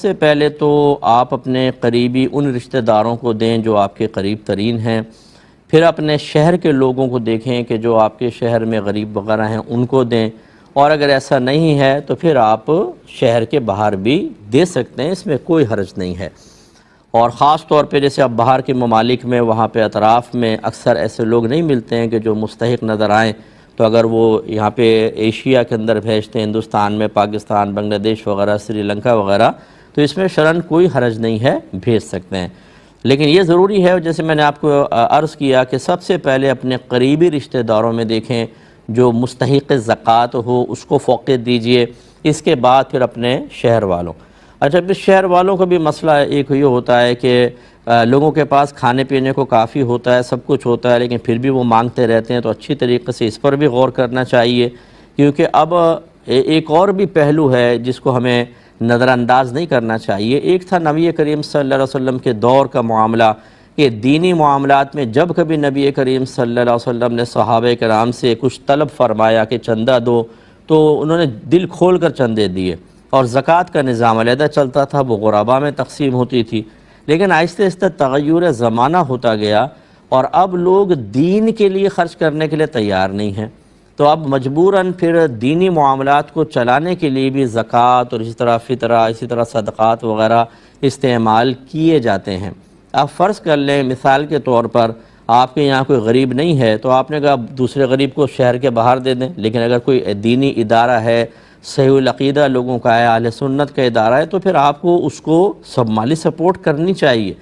سے پہلے تو آپ اپنے قریبی ان رشتہ داروں کو دیں جو آپ کے قریب ترین ہیں، پھر اپنے شہر کے لوگوں کو دیکھیں کہ جو آپ کے شہر میں غریب وغیرہ ہیں ان کو دیں، اور اگر ایسا نہیں ہے تو پھر آپ شہر کے باہر بھی دے سکتے ہیں، اس میں کوئی حرج نہیں ہے۔ اور خاص طور پہ جیسے اب باہر کے ممالک میں وہاں پہ اطراف میں اکثر ایسے لوگ نہیں ملتے ہیں کہ جو مستحق نظر آئیں، تو اگر وہ یہاں پہ ایشیا کے اندر بھیجتے ہیں، ہندوستان میں، پاکستان، بنگلہ دیش وغیرہ، سری لنکا وغیرہ، تو اس میں شرعاً کوئی حرج نہیں ہے، بھیج سکتے ہیں۔ لیکن یہ ضروری ہے، جیسے میں نے آپ کو عرض کیا کہ سب سے پہلے اپنے قریبی رشتہ داروں میں دیکھیں جو مستحق زکوٰۃ ہو، اس کو فوقیت دیجئے، اس کے بعد پھر اپنے شہر والوں۔ اچھا، پھر شہر والوں کا بھی مسئلہ ایک یہ ہوتا ہے کہ لوگوں کے پاس کھانے پینے کو کافی ہوتا ہے، سب کچھ ہوتا ہے، لیکن پھر بھی وہ مانگتے رہتے ہیں، تو اچھی طریقے سے اس پر بھی غور کرنا چاہیے، کیونکہ اب ایک اور بھی پہلو ہے جس کو ہمیں نظر انداز نہیں کرنا چاہیے۔ ایک تھا نبی کریم صلی اللہ علیہ وسلم کے دور کا معاملہ کہ دینی معاملات میں جب کبھی نبی کریم صلی اللہ علیہ وسلم نے صحابہ کرام سے کچھ طلب فرمایا کہ چندہ دو، تو انہوں نے دل کھول کر چندے دیے، اور زکوٰۃ کا نظام علیحدہ چلتا تھا، وہ غرباء میں تقسیم ہوتی تھی۔ لیکن آہستہ آہستہ تغیر زمانہ ہوتا گیا، اور اب لوگ دین کے لیے خرچ کرنے کے لیے تیار نہیں ہیں، تو اب مجبوراً پھر دینی معاملات کو چلانے کے لیے بھی زکوٰۃ اور اسی طرح فطرہ، اسی طرح صدقات وغیرہ استعمال کیے جاتے ہیں۔ آپ فرض کر لیں مثال کے طور پر آپ کے یہاں کوئی غریب نہیں ہے، تو آپ نے کہا دوسرے غریب کو شہر کے باہر دے دیں، لیکن اگر کوئی دینی ادارہ ہے، صحیح العقیدہ لوگوں کا ہے، اہل سنت کا ادارہ ہے، تو پھر آپ کو اس کو سب مالی سپورٹ کرنی چاہیے۔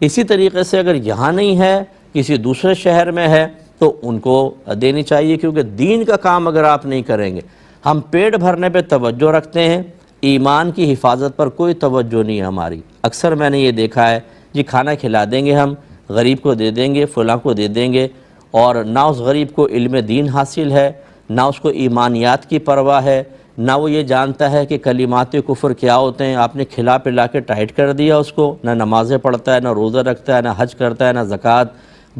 اسی طریقے سے اگر یہاں نہیں ہے، کسی دوسرے شہر میں ہے، تو ان کو دینی چاہیے، کیونکہ دین کا کام اگر آپ نہیں کریں گے، ہم پیٹ بھرنے پہ توجہ رکھتے ہیں، ایمان کی حفاظت پر کوئی توجہ نہیں ہے ہماری۔ اکثر میں نے یہ دیکھا ہے، جی کھانا کھلا دیں گے، ہم غریب کو دے دیں گے، فلاں کو دے دیں گے، اور نہ اس غریب کو علم دین حاصل ہے، نہ اس کو ایمانیات کی پرواہ ہے، نہ وہ یہ جانتا ہے کہ کلمات کفر کیا ہوتے ہیں۔ آپ نے کھلا پلا کے ٹائٹ کر دیا اس کو، نہ نمازیں پڑھتا ہے، نہ روزہ رکھتا ہے، نہ حج کرتا ہے، نہ زکوٰۃ،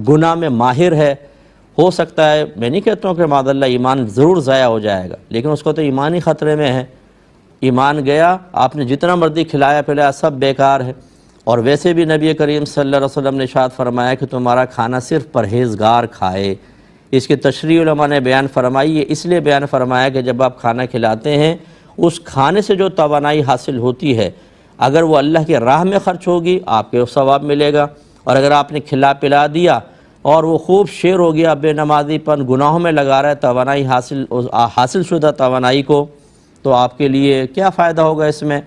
گناہ میں ماہر ہے۔ ہو سکتا ہے، میں نہیں کہتا ہوں کہ معاذ اللہ ایمان ضرور ضائع ہو جائے گا، لیکن اس کو تو ایمان ہی خطرے میں ہے۔ ایمان گیا، آپ نے جتنا مرضی کھلایا پلایا سب بیکار ہے۔ اور ویسے بھی نبی کریم صلی اللہ علیہ وسلم نے ارشاد فرمایا کہ تمہارا کھانا صرف پرہیزگار کھائے۔ اس کی تشریح علماء نے بیان فرمائی ہے، اس لیے بیان فرمایا کہ جب آپ کھانا کھلاتے ہیں، اس کھانے سے جو توانائی حاصل ہوتی ہے، اگر وہ اللہ کے راہ میں خرچ ہوگی آپ کو ثواب ملے گا، اور اگر آپ نے کھلا پلا دیا اور وہ خوب شیر ہو گیا، بے نمازی پن گناہوں میں لگا رہا ہے توانائی حاصل شدہ توانائی کو، تو آپ کے لیے کیا فائدہ ہوگا اس میں؟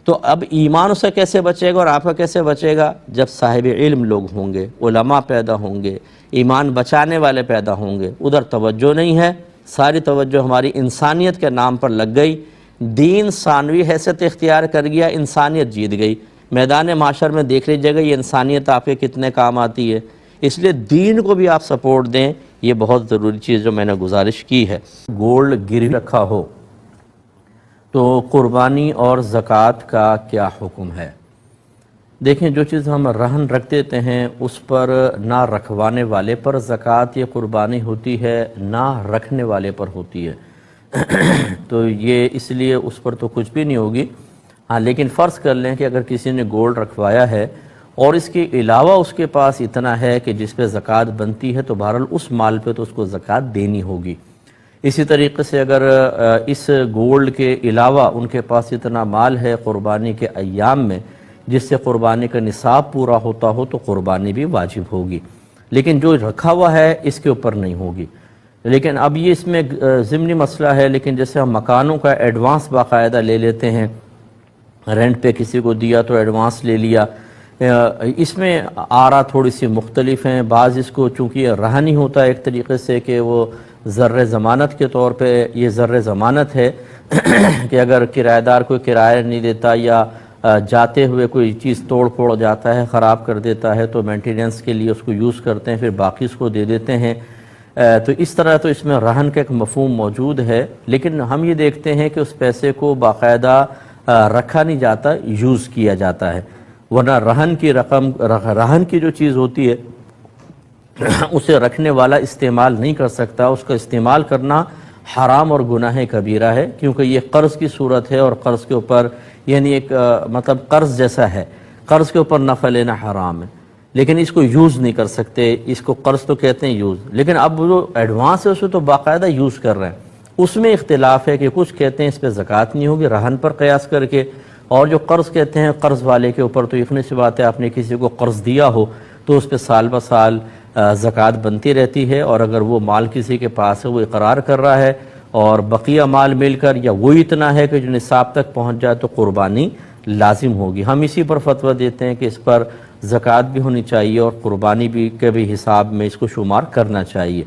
تو اب ایمان اسے کیسے بچے گا اور آپ کا کیسے بچے گا؟ جب صاحب علم لوگ ہوں گے، علماء پیدا ہوں گے، ایمان بچانے والے پیدا ہوں گے۔ ادھر توجہ نہیں ہے، ساری توجہ ہماری انسانیت کے نام پر لگ گئی، دین ثانوی حیثیت اختیار کر گیا، انسانیت جیت گئی۔ میدان معاشر میں دیکھ لیجیے گا یہ انسانیت آپ کے کتنے کام آتی ہے۔ اس لیے دین کو بھی آپ سپورٹ دیں، یہ بہت ضروری چیز جو میں نے گزارش کی ہے۔ گولڈ گروی رکھا ہو تو قربانی اور زکوٰۃ کا کیا حکم ہے؟ دیکھیں، جو چیز ہم رہن رکھ دیتے ہیں اس پر نہ رکھوانے والے پر زکوٰۃ یا قربانی ہوتی ہے، نہ رکھنے والے پر ہوتی ہے۔ تو یہ اس لیے اس پر تو کچھ بھی نہیں ہوگی۔ ہاں، لیکن فرض کر لیں کہ اگر کسی نے گولڈ رکھوایا ہے اور اس کے علاوہ اس کے پاس اتنا ہے کہ جس پہ زکوٰۃ بنتی ہے، تو بہرحال اس مال پہ تو اس کو زکوٰۃ دینی ہوگی۔ اسی طریقے سے اگر اس گولڈ کے علاوہ ان کے پاس اتنا مال ہے قربانی کے ایام میں جس سے قربانی کا نصاب پورا ہوتا ہو، تو قربانی بھی واجب ہوگی، لیکن جو رکھا ہوا ہے اس کے اوپر نہیں ہوگی۔ لیکن اب یہ اس میں ضمنی مسئلہ ہے، لیکن جیسے ہم مکانوں کا ایڈوانس باقاعدہ لے لیتے ہیں، رینٹ پہ کسی کو دیا تو ایڈوانس لے لیا، اس میں آرا تھوڑی سی مختلف ہیں۔ بعض اس کو چونکہ یہ رہن ہی ہوتا ہے ایک طریقے سے کہ وہ زر ضمانت کے طور پہ یہ زر ضمانت ہے کہ اگر کرایہ دار کوئی کرایہ نہیں دیتا یا جاتے ہوئے کوئی چیز توڑ پھوڑ جاتا ہے، خراب کر دیتا ہے، تو مینٹیننس کے لیے اس کو یوز کرتے ہیں، پھر باقی اس کو دے دیتے ہیں۔ تو اس طرح تو اس میں رہن کا ایک مفہوم موجود ہے، لیکن ہم یہ دیکھتے ہیں کہ اس پیسے کو باقاعدہ رکھا نہیں جاتا، یوز کیا جاتا ہے، ورنہ رہن کی رقم، رہن کی جو چیز ہوتی ہے اسے رکھنے والا استعمال نہیں کر سکتا، اس کا استعمال کرنا حرام اور گناہ کبیرہ ہے، کیونکہ یہ قرض کی صورت ہے، اور قرض کے اوپر یعنی ایک مطلب قرض جیسا ہے، قرض کے اوپر نفع لینا حرام ہے، لیکن اس کو یوز نہیں کر سکتے، اس کو قرض تو کہتے ہیں یوز، لیکن اب جو ایڈوانس ہے اسے تو باقاعدہ یوز کر رہے ہیں۔ اس میں اختلاف ہے کہ کچھ کہتے ہیں اس پہ زکوٰۃ نہیں ہوگی رہن پر قیاس کر کے، اور جو قرض کہتے ہیں قرض والے کے اوپر تو یقینی سی بات ہے، آپ نے کسی کو قرض دیا ہو تو اس پہ سال بہ سال زکوٰۃ بنتی رہتی ہے، اور اگر وہ مال کسی کے پاس ہے وہ اقرار کر رہا ہے اور بقیہ مال مل کر یا وہی اتنا ہے کہ جو نصاب تک پہنچ جائے تو قربانی لازم ہوگی۔ ہم اسی پر فتویٰ دیتے ہیں کہ اس پر زکوٰۃ بھی ہونی چاہیے اور قربانی بھی کے بھی حساب میں اس کو شمار کرنا چاہیے۔